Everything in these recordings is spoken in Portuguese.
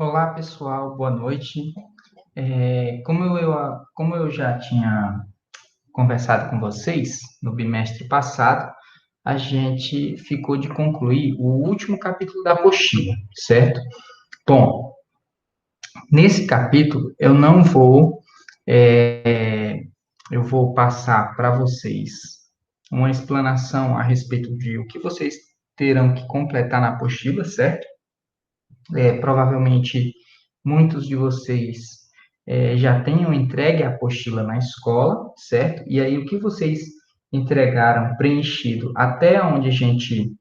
Olá, pessoal, boa noite. Como eu já tinha conversado com vocês no bimestre passado, a gente ficou de concluir o último capítulo da apostila, certo? Bom, nesse capítulo eu vou passar para vocês uma explanação a respeito de o que vocês terão que completar na apostila, certo? Provavelmente muitos de vocês já tenham entregue a apostila na escola, certo? E aí o que vocês entregaram preenchido até onde a gente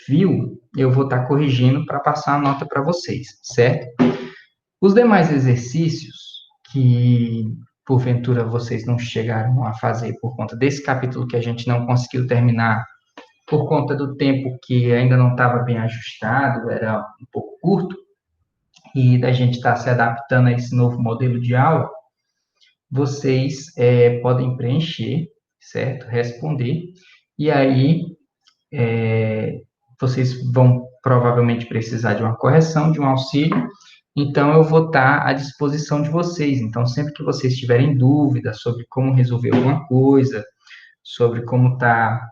viu, eu vou estar corrigindo para passar a nota para vocês, certo? Os demais exercícios que porventura vocês não chegaram a fazer por conta desse capítulo que a gente não conseguiu terminar, por conta do tempo que ainda não estava bem ajustado, era um pouco curto, e da gente estar se adaptando a esse novo modelo de aula, vocês podem preencher, certo? Responder, e aí vocês vão provavelmente precisar de uma correção, de um auxílio, então eu vou estar à disposição de vocês. Então, sempre que vocês tiverem dúvidas sobre como resolver alguma coisa, sobre como está,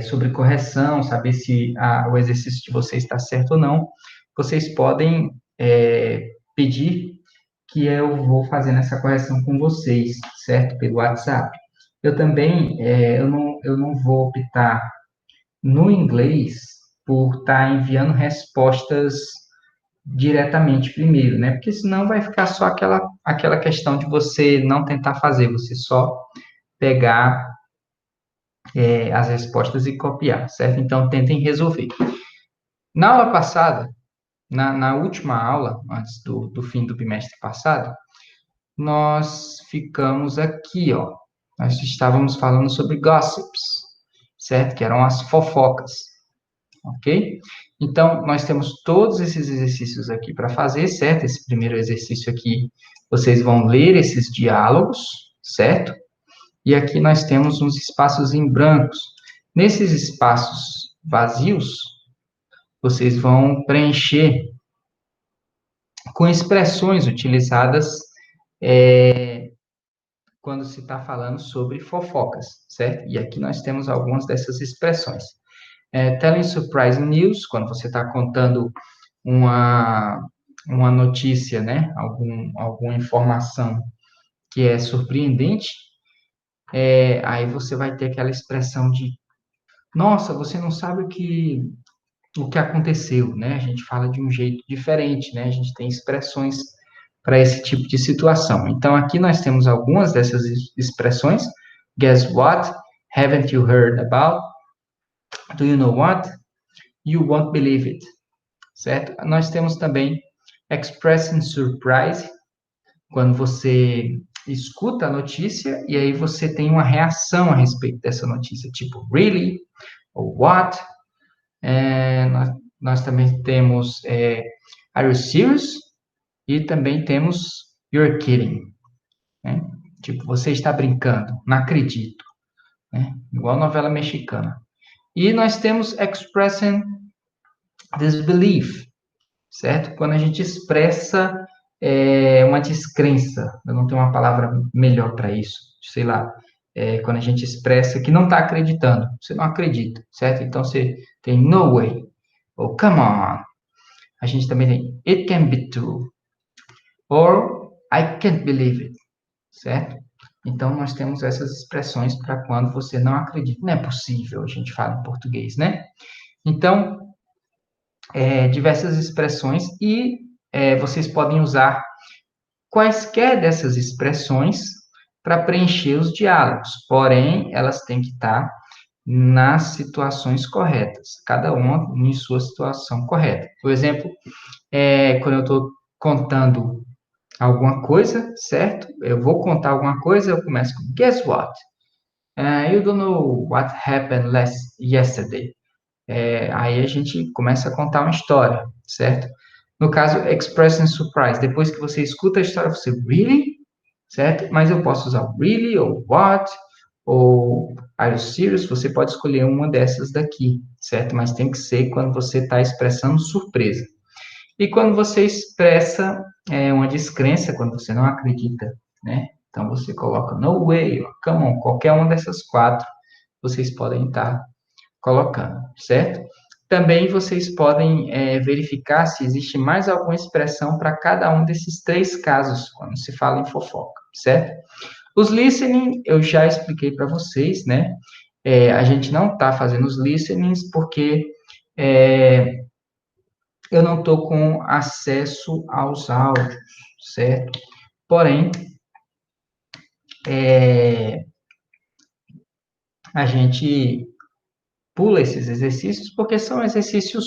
sobre correção, saber se o exercício de vocês está certo ou não, vocês podem pedir que eu vou fazendo essa correção com vocês, certo? Pelo WhatsApp. Eu também, eu não vou optar no inglês por estar enviando respostas diretamente primeiro, né? Porque senão vai ficar só aquela questão de você não tentar fazer, você só pegar as respostas e copiar, certo? Então, tentem resolver. Na aula passada, na última aula, antes do fim do bimestre passado, nós ficamos aqui, ó. Nós estávamos falando sobre gossips, certo? Que eram as fofocas, ok? Então, nós temos todos esses exercícios aqui para fazer, certo? Esse primeiro exercício aqui, vocês vão ler esses diálogos, certo? E aqui nós temos uns espaços em brancos. Nesses espaços vazios, vocês vão preencher com expressões utilizadas quando se está falando sobre fofocas, certo? E aqui nós temos algumas dessas expressões. Telling surprising news, quando você está contando uma, uma notícia, né? Alguma informação que é surpreendente, aí você vai ter aquela expressão de, nossa, você não sabe o que aconteceu, né? A gente fala de um jeito diferente, né? A gente tem expressões para esse tipo de situação. Então, aqui nós temos algumas dessas expressões. Guess what? Haven't you heard about? Do you know what? You won't believe it. Certo? Nós temos também expressing surprise, quando você escuta a notícia e aí você tem uma reação a respeito dessa notícia, tipo really ou what. Nós também temos are you serious? E também temos you're kidding, né? Tipo, você está brincando, não acredito, né? Igual novela mexicana. E nós temos expressing disbelief, certo? Quando a gente expressa uma descrença, eu não tenho uma palavra melhor para isso, sei lá, quando a gente expressa que não está acreditando, você não acredita, certo? Então você tem no way, ou come on. A gente também tem it can be true, or I can't believe it, certo? Então nós temos essas expressões para quando você não acredita, não é possível, a gente fala em português, né? Então, diversas expressões e vocês podem usar quaisquer dessas expressões para preencher os diálogos, porém, elas têm que estar nas situações corretas, cada uma em sua situação correta. Por exemplo, quando eu estou contando alguma coisa, certo? Eu vou contar alguma coisa, eu começo com guess what? You don't know what happened yesterday. Aí a gente começa a contar uma história, certo? No caso, expressing surprise. Depois que você escuta a história, você really, certo? Mas eu posso usar really ou what ou are you serious? Você pode escolher uma dessas daqui, certo? Mas tem que ser quando você está expressando surpresa. E quando você expressa uma descrença, quando você não acredita, né? Então você coloca no way, or come on, qualquer uma dessas quatro, vocês podem estar colocando, certo? Também vocês podem verificar se existe mais alguma expressão para cada um desses três casos, quando se fala em fofoca, certo? Os listening, eu já expliquei para vocês, né? A gente não está fazendo os listenings porque eu não estou com acesso aos áudios, certo? Porém, a gente pula esses exercícios porque são exercícios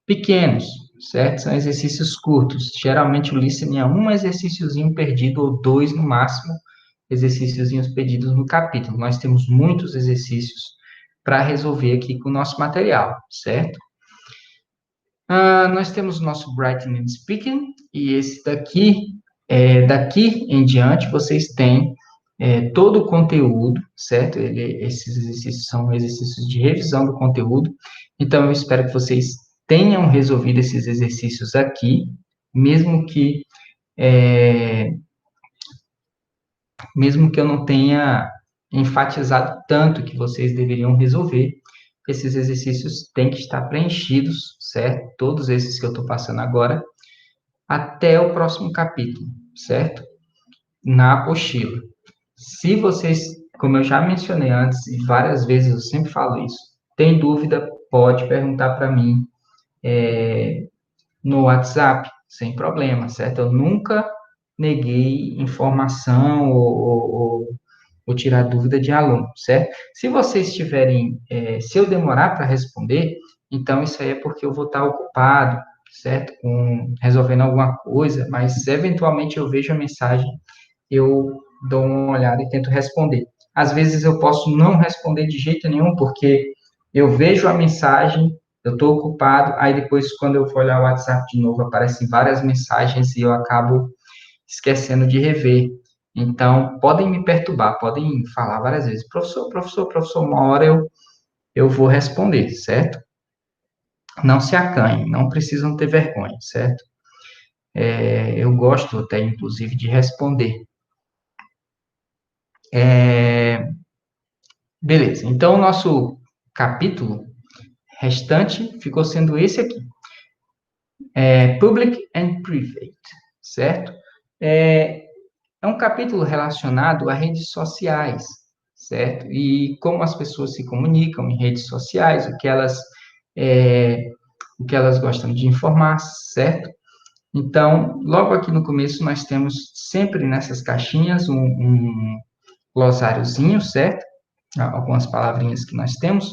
pequenos, certo? São exercícios curtos. Geralmente o listening é um exercíciozinho perdido ou dois no máximo exercíciozinhos perdidos no capítulo. Nós temos muitos exercícios para resolver aqui com o nosso material, certo? Nós temos o nosso Writing and Speaking, e esse daqui em diante, vocês têm todo o conteúdo, certo? Esses exercícios são exercícios de revisão do conteúdo, então eu espero que vocês tenham resolvido esses exercícios aqui, mesmo que, é, mesmo que eu não tenha enfatizado tanto que vocês deveriam resolver, esses exercícios têm que estar preenchidos, certo? Todos esses que eu estou passando agora, até o próximo capítulo, certo? Na apostila. Se vocês, como eu já mencionei antes, e várias vezes eu sempre falo isso, tem dúvida, pode perguntar para mim no WhatsApp, sem problema, certo? Eu nunca neguei informação ou tirar dúvida de aluno, certo? Se vocês tiverem, se eu demorar para responder, então isso aí é porque eu vou estar ocupado, certo? Resolvendo alguma coisa, mas eventualmente eu vejo a mensagem, eu dou uma olhada e tento responder. Às vezes eu posso não responder de jeito nenhum, porque eu vejo a mensagem, eu estou ocupado, aí depois, quando eu for olhar o WhatsApp de novo, aparecem várias mensagens e eu acabo esquecendo de rever. Então, podem me perturbar, podem falar várias vezes, professor, professor, professor, uma hora eu vou responder, certo? Não se acanhem, não precisam ter vergonha, certo? Eu gosto até, inclusive, de responder. Beleza, então o nosso capítulo restante ficou sendo esse aqui, Public and Private, certo? É um capítulo relacionado a redes sociais, certo? E como as pessoas se comunicam em redes sociais, é, o que elas gostam de informar, certo? Então, logo aqui no começo, nós temos sempre nessas caixinhas um glossáriozinho, certo? Algumas palavrinhas que nós temos.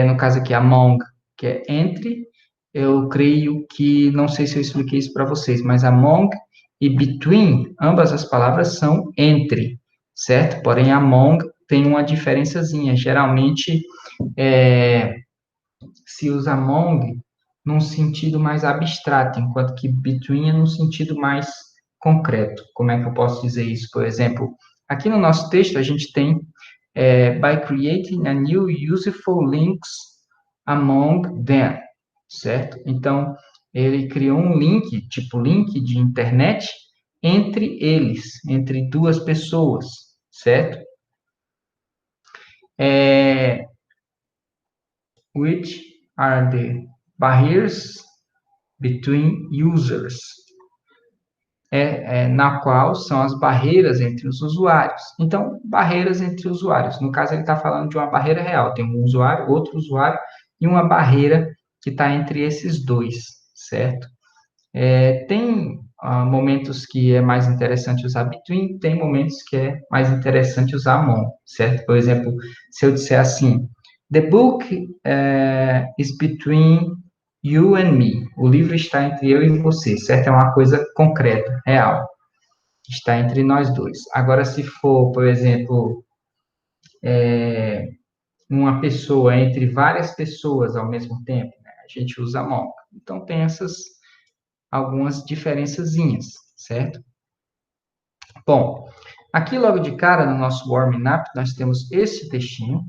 No caso aqui, among, que é entre. Eu creio que, não sei se eu expliquei isso para vocês, mas among e between, ambas as palavras são entre, certo? Porém, among tem uma diferençazinha. Geralmente, se usa among num sentido mais abstrato, enquanto que between é num sentido mais concreto. Como é que eu posso dizer isso? Por exemplo, aqui no nosso texto a gente tem by creating a new useful links among them, certo? Então, ele criou um link, tipo link de internet, entre eles, entre duas pessoas, certo? Which are the barriers between users? Na qual são as barreiras entre os usuários. Então, barreiras entre usuários. No caso, ele está falando de uma barreira real. Tem um usuário, outro usuário, e uma barreira que está entre esses dois, certo? Tem momentos que é mais interessante usar between, tem momentos que é mais interessante usar among, certo? Por exemplo, se eu disser assim, the book is between you and me. O livro está entre eu e você, certo? É uma coisa concreta, real. Está entre nós dois. Agora, se for, por exemplo, uma pessoa entre várias pessoas ao mesmo tempo, né? A gente usa among. Então, tem essas algumas diferençazinhas, certo? Bom, aqui logo de cara no nosso warming up, nós temos esse textinho,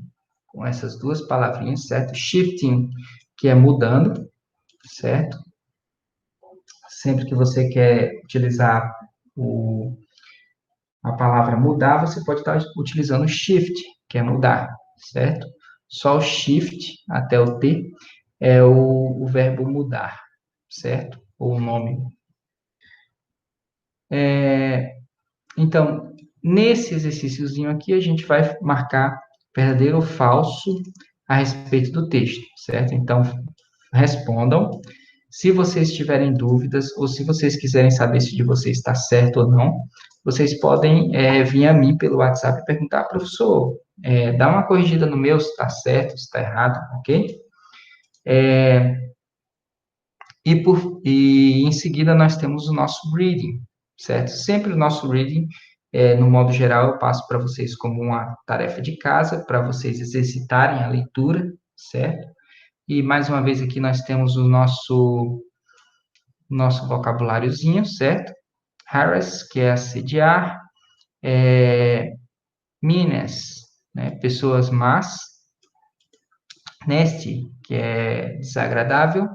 com essas duas palavrinhas, certo? Shifting, que é mudando, certo? Sempre que você quer utilizar a palavra mudar, você pode estar utilizando o shift, que é mudar, certo? Só o shift até o T é o verbo mudar, certo? Ou o nome. Então, nesse exercíciozinho aqui, a gente vai marcar verdadeiro ou falso a respeito do texto, certo? Então, respondam. Se vocês tiverem dúvidas ou se vocês quiserem saber se de vocês está certo ou não, vocês podem vir a mim pelo WhatsApp e perguntar, professor, dá uma corrigida no meu se está certo, se está errado, ok? E em seguida nós temos o nosso reading, certo? Sempre o nosso reading, no modo geral, eu passo para vocês como uma tarefa de casa, para vocês exercitarem a leitura, certo? E mais uma vez aqui nós temos o nosso vocabuláriozinho, certo? Harass, que é assediar, meanness, né? Pessoas más, nasty, que é desagradável,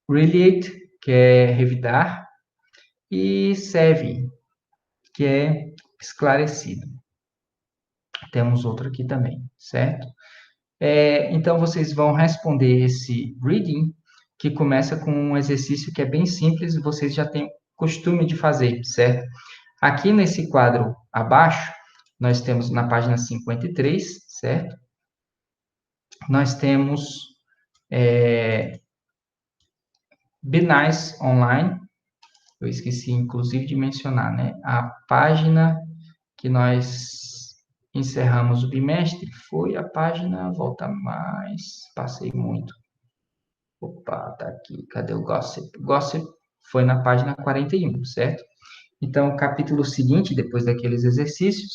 reliate, que é revidar, e savvy, que é esclarecido. Temos outro aqui também, certo? Então, vocês vão responder esse reading, que começa com um exercício que é bem simples e vocês já têm costume de fazer, certo? Aqui nesse quadro abaixo, nós temos na página 53, certo? Nós temos Be Nice Online. Eu esqueci, inclusive, de mencionar, né? A página que nós encerramos o bimestre foi a página, volta mais, passei muito. Opa, tá aqui, cadê o Gossip? Gossip foi na página 41, certo? Então, o capítulo seguinte, depois daqueles exercícios,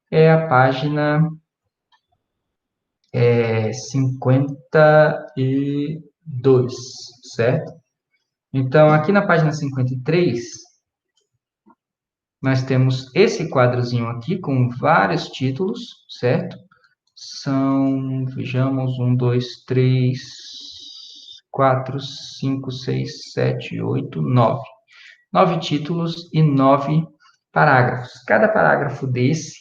é a página 52, certo? Então, aqui na página 53, nós temos esse quadrozinho aqui com vários títulos, certo? São, vejamos, 1, 2, 3, 4, 5, 6, 7, 8, 9. 9 títulos e 9 parágrafos. Cada parágrafo desse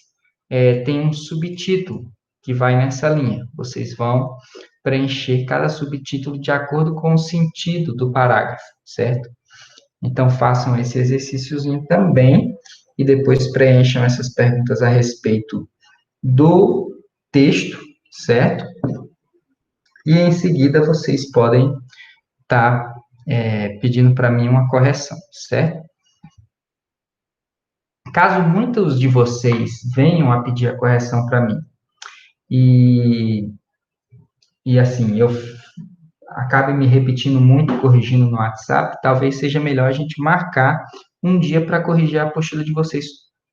tem um subtítulo que vai nessa linha. Vocês vão preencher cada subtítulo de acordo com o sentido do parágrafo, certo? Então, façam esse exercíciozinho também e depois preencham essas perguntas a respeito do texto, certo? E em seguida vocês podem estar pedindo para mim uma correção, certo? Caso muitos de vocês venham a pedir a correção para mim e, assim, eu acabe me repetindo muito, corrigindo no WhatsApp, talvez seja melhor a gente marcar um dia para corrigir a apostila de vocês,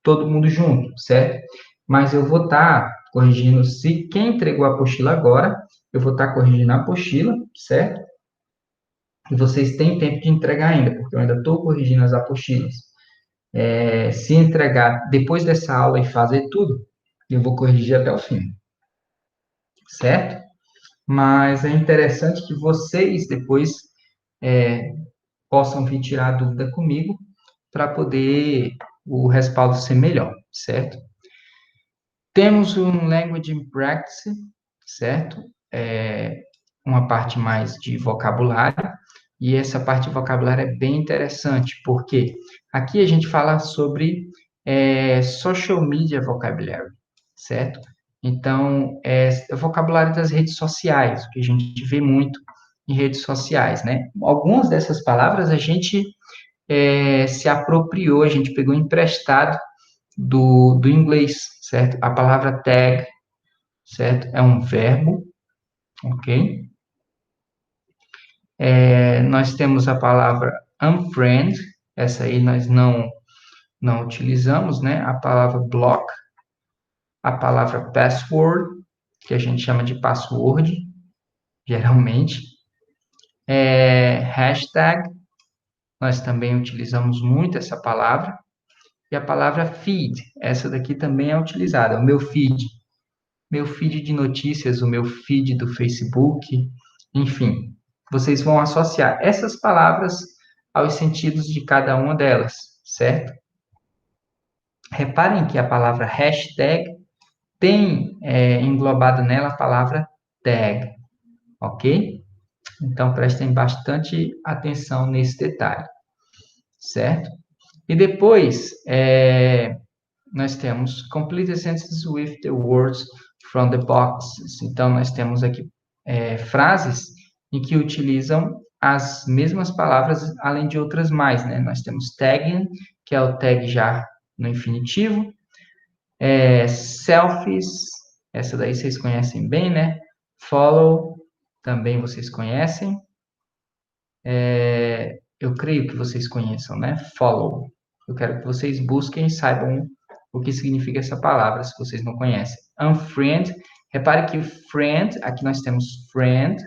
todo mundo junto, certo? Mas eu vou estar corrigindo, se quem entregou a apostila agora, eu vou estar corrigindo a apostila, certo? E vocês têm tempo de entregar ainda, porque eu ainda estou corrigindo as apostilas. Se entregar depois dessa aula e fazer tudo, eu vou corrigir até o fim, certo? Mas é interessante que vocês depois possam vir tirar a dúvida comigo para poder o respaldo ser melhor, certo? Temos um Language in Practice, certo? Uma parte mais de vocabulário, e essa parte de vocabulário é bem interessante, porque aqui a gente fala sobre social media vocabulary, certo? Então, é o vocabulário das redes sociais, que a gente vê muito em redes sociais, né? Algumas dessas palavras a gente se apropriou, a gente pegou emprestado do inglês, certo? A palavra tag, certo? É um verbo, ok? Nós temos a palavra unfriend, essa aí nós não utilizamos, né? A palavra block, a palavra password, que a gente chama de password, geralmente. Hashtag, nós também utilizamos muito essa palavra. E a palavra feed, essa daqui também é utilizada, o meu feed de notícias, o meu feed do Facebook, enfim. vocês vão associar essas palavras aos sentidos de cada uma delas, certo? Reparem que a palavra hashtag tem englobado nela a palavra tag, ok? Então, prestem bastante atenção nesse detalhe, certo? E depois, nós temos complete sentences with the words from the boxes. Então, nós temos aqui frases em que utilizam as mesmas palavras, além de outras mais, né? Nós temos tagging, que é o tag já no infinitivo. Selfies, essa daí vocês conhecem bem, né? Follow, também vocês conhecem. Eu creio que vocês conheçam, né? Follow. Eu quero que vocês busquem e saibam o que significa essa palavra, se vocês não conhecem. Unfriend. Repare que friend, aqui nós temos friend,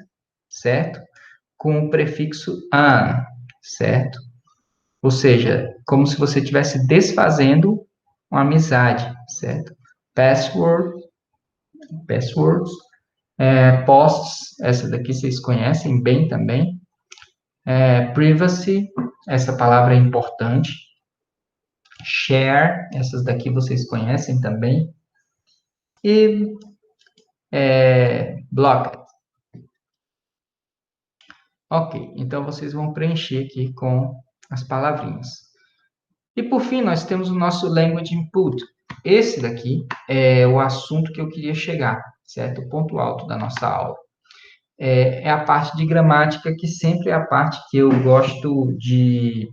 certo? Com o prefixo un, certo? Ou seja, como se você estivesse desfazendo uma amizade, certo? Passwords. Posts, essa daqui vocês conhecem bem também. Privacy, essa palavra é importante. Share, essas daqui vocês conhecem também. E blocked. Ok, então vocês vão preencher aqui com as palavrinhas. E por fim, nós temos o nosso language input. Esse daqui é o assunto que eu queria chegar, certo? O ponto alto da nossa aula. É a parte de gramática, que sempre é a parte que eu gosto de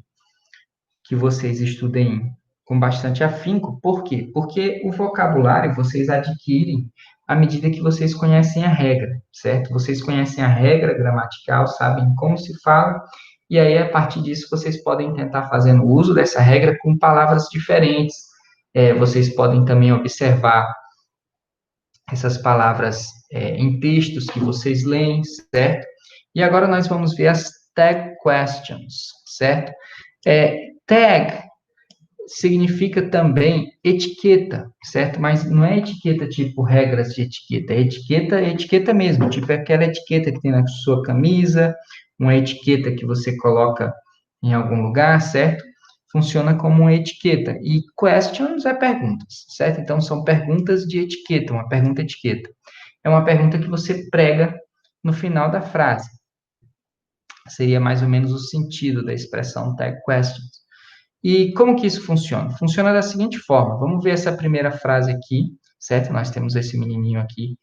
que vocês estudem com bastante afinco. Por quê? Porque o vocabulário vocês adquirem à medida que vocês conhecem a regra, certo? Vocês conhecem a regra gramatical, sabem como se fala, e aí, a partir disso, vocês podem tentar fazer o uso dessa regra com palavras diferentes. Vocês podem também observar essas palavras em textos que vocês leem, certo? E agora nós vamos ver as tag questions, certo? Tag significa também etiqueta, certo? Mas não é etiqueta tipo regras de etiqueta, é etiqueta mesmo, tipo aquela etiqueta que tem na sua camisa, uma etiqueta que você coloca em algum lugar, certo? Funciona como uma etiqueta. E questions é perguntas, certo? Então, são perguntas de etiqueta, uma pergunta etiqueta. É uma pergunta que você prega no final da frase. Seria mais ou menos o sentido da expressão tag questions. E como que isso funciona? Funciona da seguinte forma. Vamos ver essa primeira frase aqui, certo? Nós temos esse menininho aqui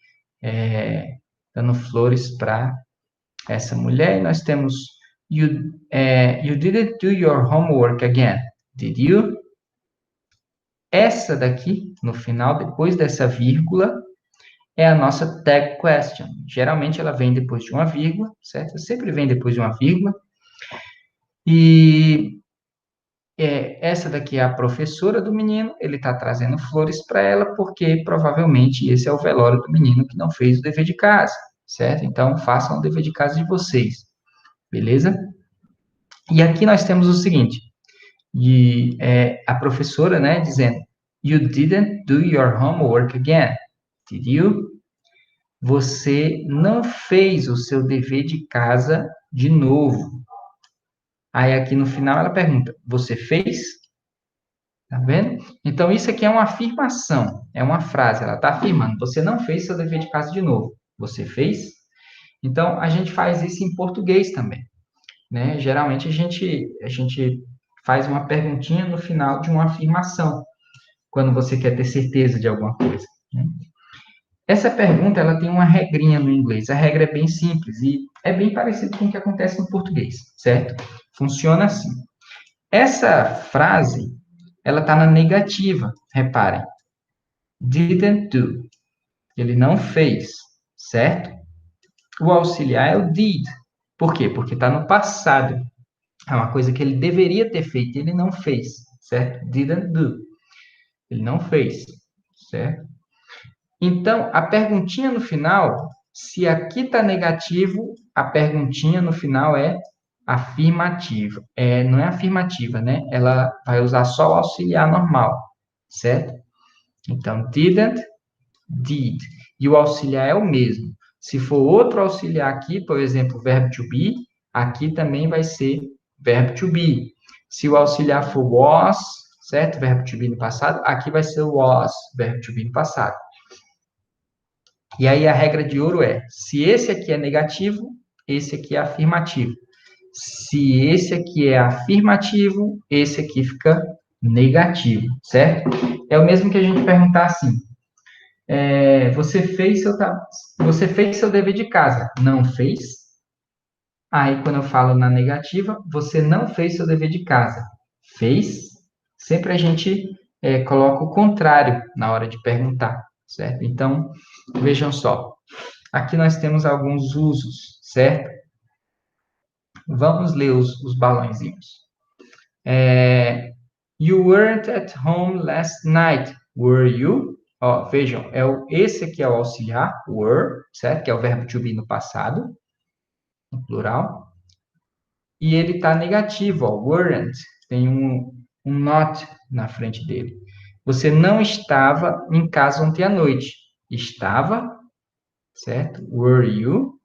dando flores para essa mulher. E nós temos you didn't do your homework again, did you? Essa daqui, no final, depois dessa vírgula, é a nossa tag question. Geralmente ela vem depois de uma vírgula, certo? Sempre vem depois de uma vírgula. E essa daqui é a professora do menino, ele está trazendo flores para ela, porque provavelmente esse é o velório do menino que não fez o dever de casa, certo? Então, façam o dever de casa de vocês, beleza? E aqui nós temos o seguinte, a professora, né, dizendo, you didn't do your homework again, did you? Você não fez o seu dever de casa de novo. Aí aqui no final ela pergunta, você fez? Tá vendo? Então, isso aqui é uma afirmação, é uma frase, ela está afirmando, você não fez seu dever de casa de novo, você fez? Então, a gente faz isso em português também, né? Geralmente, a gente faz uma perguntinha no final de uma afirmação, quando você quer ter certeza de alguma coisa, né? Essa pergunta, ela tem uma regrinha no inglês, a regra é bem simples e é bem parecido com o que acontece no português, certo? Funciona assim. Essa frase, ela está na negativa, reparem. Didn't do. Ele não fez, certo? O auxiliar é o did. Por quê? Porque está no passado. É uma coisa que ele deveria ter feito e ele não fez, certo? Didn't do. Ele não fez, certo? Então, a perguntinha no final, se aqui está negativo, a perguntinha no final é afirmativa. Não é afirmativa, né? Ela vai usar só o auxiliar normal, certo? Então, didn't, did. E o auxiliar é o mesmo. Se for outro auxiliar aqui, por exemplo, verbo to be, aqui também vai ser verbo to be. Se o auxiliar for was, certo? Verbo to be no passado, aqui vai ser was, verbo to be no passado. E aí a regra de ouro é: se esse aqui é negativo, esse aqui é afirmativo. Se esse aqui é afirmativo, esse aqui fica negativo, certo? É o mesmo que a gente perguntar assim: você fez seu dever de casa? Não fez? Aí, quando eu falo na negativa, você não fez seu dever de casa. Fez? Sempre a gente coloca o contrário na hora de perguntar, certo? Então, vejam só. Aqui nós temos alguns usos, certo? Vamos ler os balãozinhos. You weren't at home last night, were you? Ó, vejam, esse aqui é o auxiliar, were, certo? Que é o verbo to be no passado, no plural. E ele está negativo, ó, weren't. Tem um not na frente dele. Você não estava em casa ontem à noite. Estava, certo? Were you?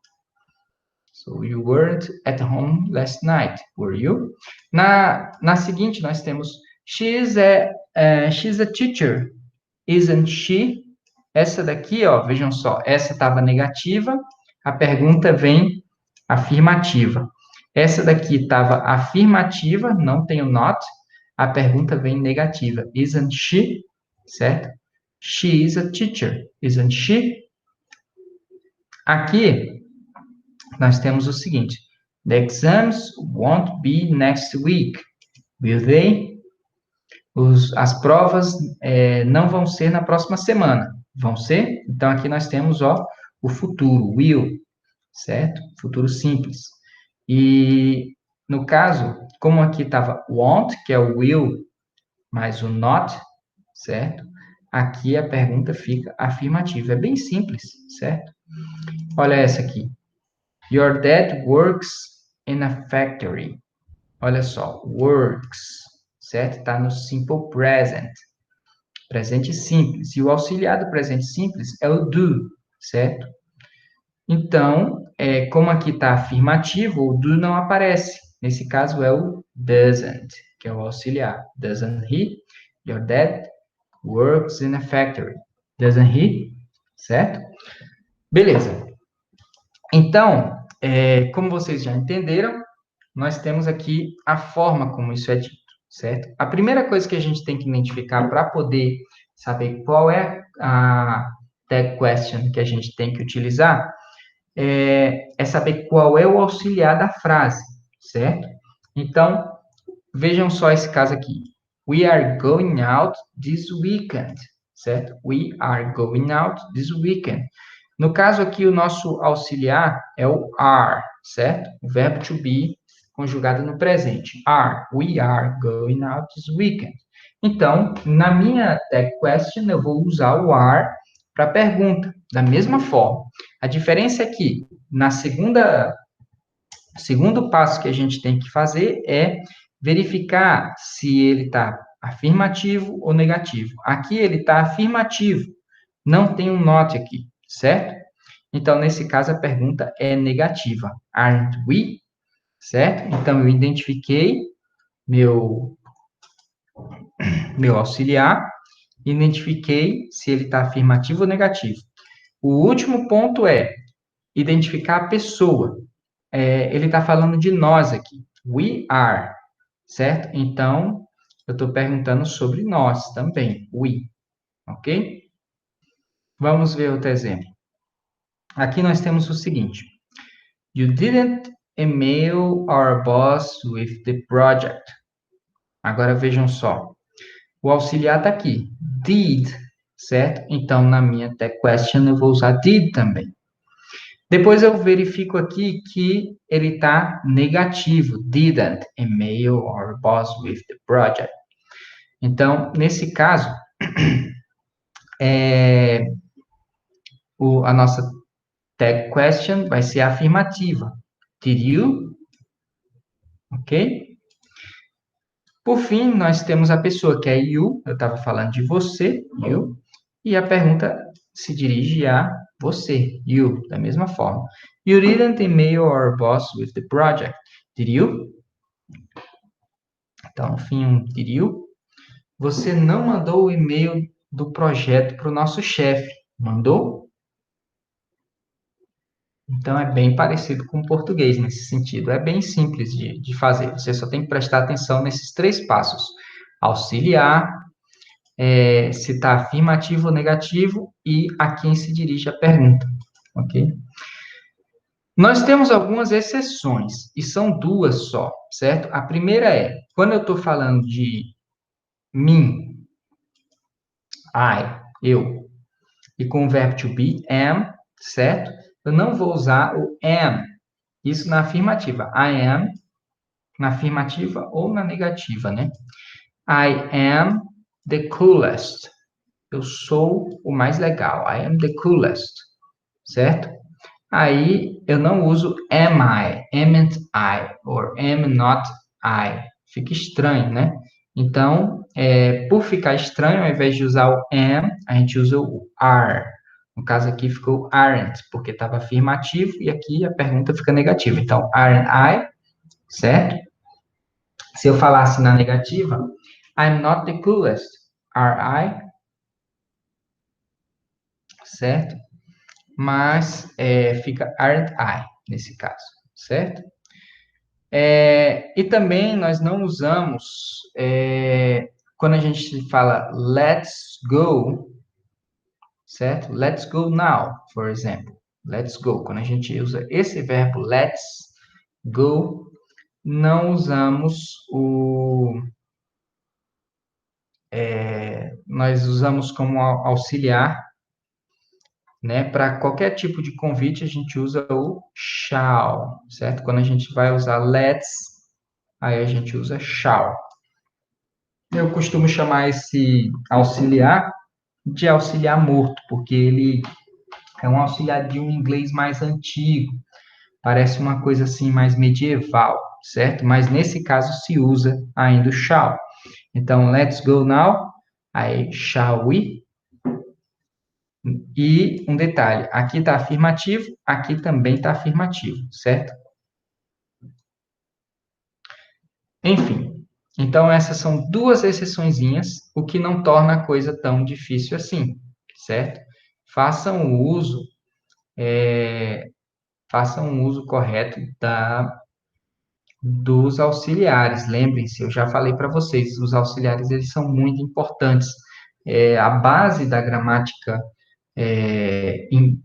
So you weren't at home last night, were you? Na seguinte, nós temos she's a teacher, isn't she? Essa daqui, ó, vejam só, essa estava negativa, a pergunta vem afirmativa. Essa daqui estava afirmativa, não tem o not, a pergunta vem negativa. Isn't she? Certo? She is a teacher, isn't she? Aqui, nós temos o seguinte: The exams won't be next week, will they? As provas não vão ser na próxima semana. Vão ser? Então, aqui nós temos o futuro, will, certo? Futuro simples. E, no caso, como aqui estava won't, que é o will, mais o not, certo? Aqui a pergunta fica afirmativa. É bem simples, certo? Olha essa aqui. Your dad works in a factory. Olha só, works, certo? Está no simple present, presente simples. E o auxiliar do presente simples é o do, certo? Então, como aqui está afirmativo, o do não aparece. Nesse caso é o doesn't, que é o auxiliar. Doesn't he? Your dad works in a factory. Doesn't he? Certo? Beleza. Então, como vocês já entenderam, nós temos aqui a forma como isso é dito, certo? A primeira coisa que a gente tem que identificar para poder saber qual é a tag question que a gente tem que utilizar é saber qual é o auxiliar da frase, certo? Então, vejam só esse caso aqui. We are going out this weekend, certo? We are going out this weekend. No caso aqui, o nosso auxiliar é o are, certo? O verbo to be conjugado no presente. Are. We are going out this weekend. Então, na minha tag question, eu vou usar o are para pergunta, da mesma forma. A diferença é que, segundo passo que a gente tem que fazer é verificar se ele está afirmativo ou negativo. Aqui ele está afirmativo, não tem um not aqui, certo? Então, nesse caso, a pergunta é negativa. Aren't we? Certo? Então, eu identifiquei meu auxiliar, identifiquei se ele está afirmativo ou negativo. O último ponto é identificar a pessoa. Ele está falando de nós aqui. We are, certo? Então, eu estou perguntando sobre nós também. We, ok? Vamos ver outro exemplo. Aqui nós temos o seguinte. You didn't email our boss with the project. Agora vejam só. O auxiliar está aqui. Did, certo? Então, na minha tag question, eu vou usar did também. Depois eu verifico aqui que ele está negativo. Didn't email our boss with the project. Então, nesse caso, a nossa tag question vai ser afirmativa. Did you? Ok? Por fim, nós temos a pessoa que é you. Eu estava falando de você, you. E a pergunta se dirige a Você, you, da mesma forma. You didn't email our boss with the project, did you? Então, no fim, did you? Você não mandou o e-mail do projeto para o nosso chefe, mandou? Então, é bem parecido com o português nesse sentido. É bem simples de fazer. Você só tem que prestar atenção nesses três passos: auxiliar, se está afirmativo ou negativo e a quem se dirige a pergunta, ok? Nós temos algumas exceções, e são duas só, certo? A primeira é, quando eu estou falando de mim, eu, e com o verbo to be, am, certo? Eu não vou usar o am, isso na afirmativa. I am, na afirmativa ou na negativa, né? I am the coolest. Eu sou o mais legal. I am the coolest, certo? Aí eu não uso am I, amn't I, or am not I. Fica estranho, né? Então, por ficar estranho, ao invés de usar o am, a gente usa o are. No caso aqui ficou aren't, porque estava afirmativo, e aqui a pergunta fica negativa. Então, aren't I, certo? Se eu falasse na negativa, I'm not the coolest. Are I? Certo? Mas fica aren't I nesse caso, certo? E também nós não usamos, quando a gente fala let's go, certo? Let's go now, por exemplo. Let's go. Quando a gente usa esse verbo let's go, não usamos nós usamos como auxiliar, né? Para qualquer tipo de convite, a gente usa o shall, certo? Quando a gente vai usar let's, aí a gente usa shall. Eu costumo chamar esse auxiliar de auxiliar morto, porque ele é um auxiliar de um inglês mais antigo, parece uma coisa assim mais medieval, certo? Mas nesse caso se usa ainda o shall. Então, let's go now, aí shall we? E um detalhe, aqui está afirmativo, aqui também está afirmativo, certo? Enfim, então essas são duas exceçõezinhas, o que não torna a coisa tão difícil assim, certo? Façam o uso, façam o uso correto dos auxiliares. Lembrem-se, eu já falei para vocês, os auxiliares eles são muito importantes. A base da gramática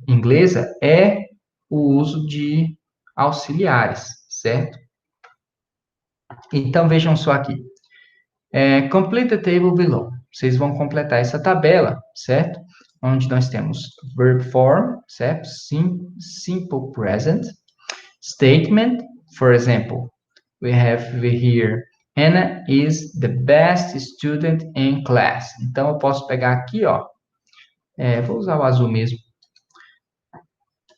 inglesa é o uso de auxiliares, certo? Então vejam só aqui. Complete the table below. Vocês vão completar essa tabela, certo? Onde nós temos verb form, certo? Simple present. Statement, for example, we have here, Anna is the best student in class. Então, eu posso pegar aqui, ó. Vou usar o azul mesmo.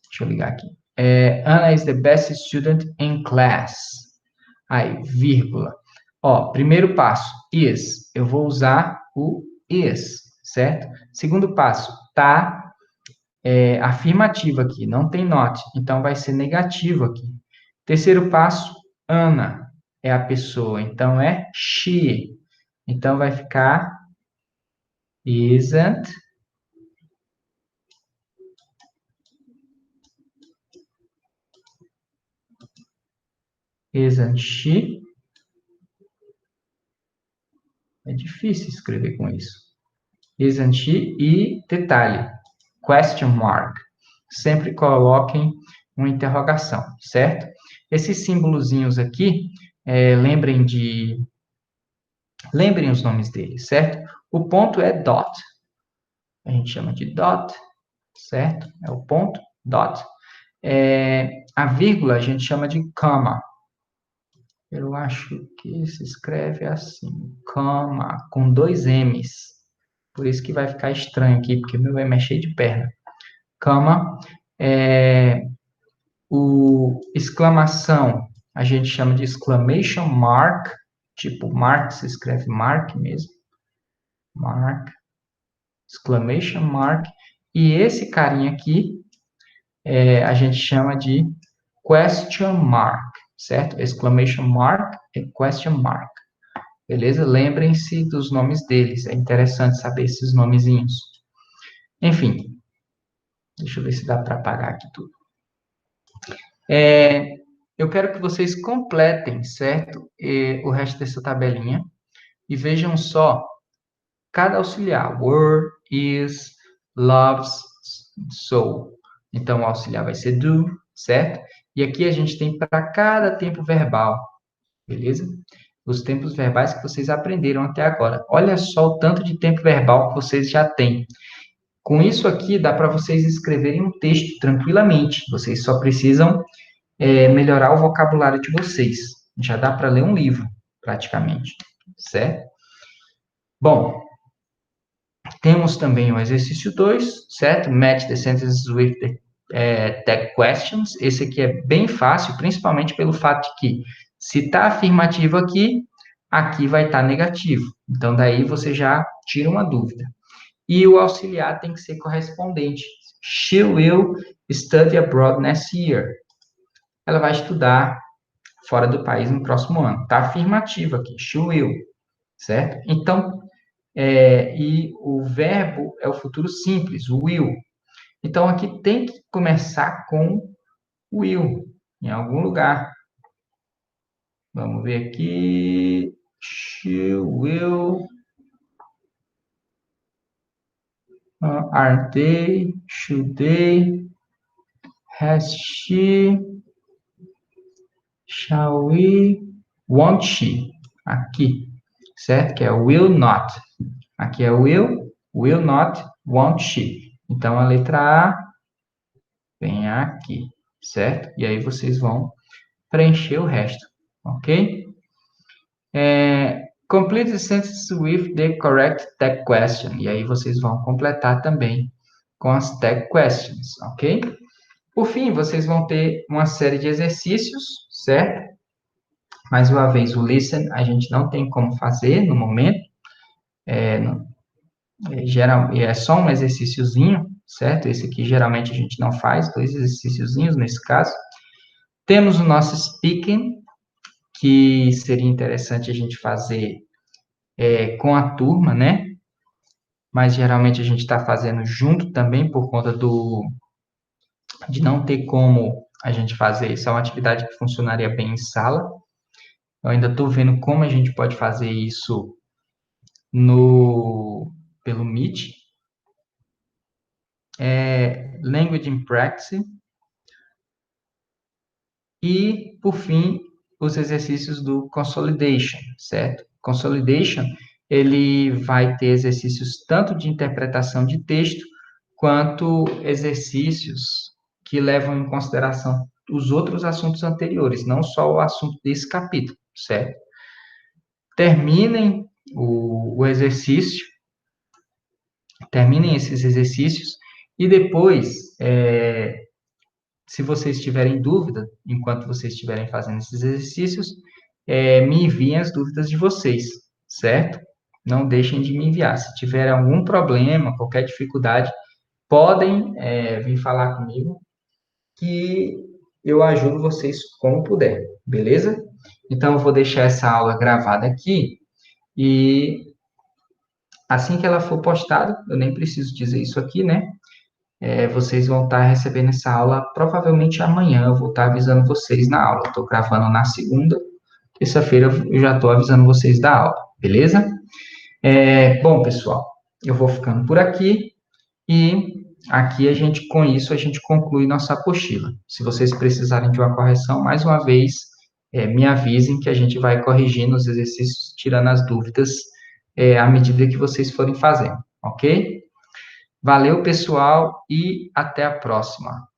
Deixa eu ligar aqui. Anna is the best student in class. Aí, vírgula. Ó, primeiro passo, is. Eu vou usar o is, certo? Segundo passo, tá afirmativo aqui, não tem not. Então, vai ser negativo aqui. Terceiro passo, Ana é a pessoa, então é she. Então, vai ficar isn't she. É difícil escrever com isso. Isn't she? E detalhe, question mark. Sempre coloquem uma interrogação, certo? Esses símbolozinhos aqui, lembrem os nomes deles, certo? O ponto é dot. A gente chama de dot, certo? É o ponto, dot. A vírgula a gente chama de comma. Eu acho que se escreve assim, comma, com dois M's. Por isso que vai ficar estranho aqui, porque meu M é cheio de perna. Comma. O exclamação, a gente chama de exclamation mark. Tipo, mark se escreve mark mesmo. Mark. Exclamation mark. E esse carinha aqui a gente chama de question mark, certo? Exclamation mark e question mark. Beleza? Lembrem-se dos nomes deles. É interessante saber esses nomezinhos. Enfim, deixa eu ver se dá para apagar aqui tudo. Eu quero que vocês completem, certo? O resto dessa tabelinha. E vejam só, cada auxiliar. Were, is, loves, so. Então, o auxiliar vai ser do, certo? E aqui a gente tem para cada tempo verbal, beleza? Os tempos verbais que vocês aprenderam até agora. Olha só o tanto de tempo verbal que vocês já têm. Com isso aqui, dá para vocês escreverem um texto tranquilamente. Vocês só precisam melhorar o vocabulário de vocês. Já dá para ler um livro, praticamente, certo? Bom, temos também o exercício 2, certo? Match the sentences with the tag questions. Esse aqui é bem fácil, principalmente pelo fato de que, se está afirmativo aqui, aqui vai estar negativo. Então, daí você já tira uma dúvida. E o auxiliar tem que ser correspondente. She will study abroad next year. Ela vai estudar fora do país no próximo ano. Está afirmativo aqui, she will, certo? Então, e o verbo é o futuro simples, o will. Então, aqui tem que começar com will, em algum lugar. Vamos ver aqui. She will. Are they? Should they? Has she? Shall we? Won't she? Aqui, certo? Que é will not. Aqui é will not, won't she. Então, a letra A vem aqui, certo? E aí vocês vão preencher o resto, ok? Complete the sentence with the correct tag question. E aí vocês vão completar também com as tag questions, ok? Por fim, vocês vão ter uma série de exercícios, certo? Mais uma vez, o listen a gente não tem como fazer no momento. É só um exercíciozinho, certo? Esse aqui geralmente a gente não faz, 2 exercíciozinhos nesse caso. Temos o nosso speaking, que seria interessante a gente fazer com a turma, né? Mas geralmente a gente está fazendo junto também por conta de não ter como a gente fazer isso. É uma atividade que funcionaria bem em sala. Eu ainda estou vendo como a gente pode fazer isso pelo Meet. Language in Practice. E, por fim, os exercícios do Consolidation, certo? Consolidation, ele vai ter exercícios tanto de interpretação de texto, quanto exercícios que levam em consideração os outros assuntos anteriores, não só o assunto desse capítulo, certo? Terminem o exercício, terminem esses exercícios, e depois, se vocês tiverem dúvida, enquanto vocês estiverem fazendo esses exercícios, me enviem as dúvidas de vocês, certo? Não deixem de me enviar. Se tiver algum problema, qualquer dificuldade, podem vir falar comigo, que eu ajudo vocês como puder, beleza? Então, eu vou deixar essa aula gravada aqui, e assim que ela for postada, eu nem preciso dizer isso aqui, né? Vocês vão estar recebendo essa aula provavelmente amanhã. Eu vou estar avisando vocês na aula. Estou gravando na segunda, terça-feira eu já estou avisando vocês da aula, beleza? Bom, pessoal, eu vou ficando por aqui e aqui com isso, a gente conclui nossa apostila. Se vocês precisarem de uma correção, mais uma vez, me avisem que a gente vai corrigindo os exercícios, tirando as dúvidas, à medida que vocês forem fazendo, ok? Valeu, pessoal, e até a próxima.